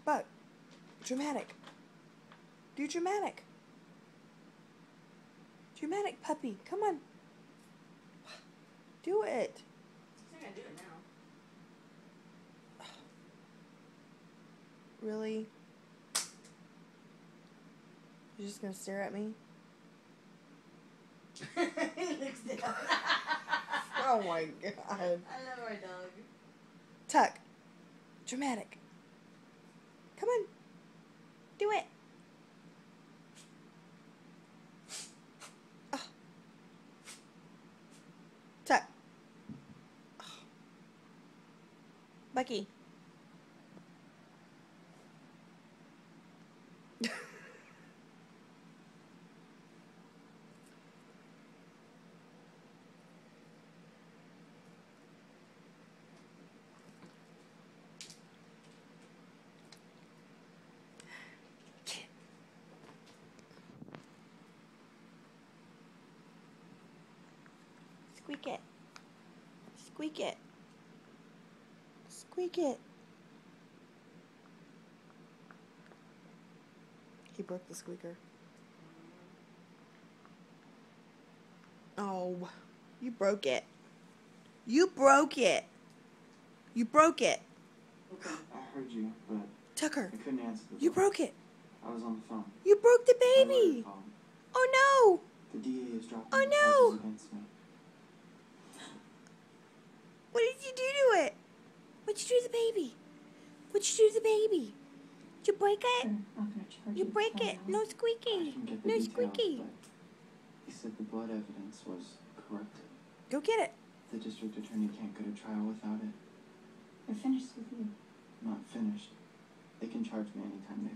Buck. Dramatic. Do dramatic. Dramatic puppy. Come on. Do it. I'm gonna do it now. Really? You're just gonna stare at me? He looks down. Oh my god. I love our dog. Tuck. Dramatic. Come on. Do it. Oh. Tuck. Oh. Bucky. Squeak it. Squeak it. Squeak it. He broke the squeaker. Oh, you broke it. You broke it. You broke it. I heard you, but Tucker, I couldn't answer the phone. you broke it. I was on the phone. You broke the My baby. lawyer called. Oh The DA is dropping Oh, the no. charges against me. no. What did you do to it? What'd you do to the baby? What'd you do to the baby? Did you break it? I'm not gonna charge You break it. No I squeaky. didn't get the No details, squeaky. but he said the blood evidence was corrupted. Go get it. The district attorney can't go to trial without it. They're finished with you. I'm not finished. They can charge me anytime they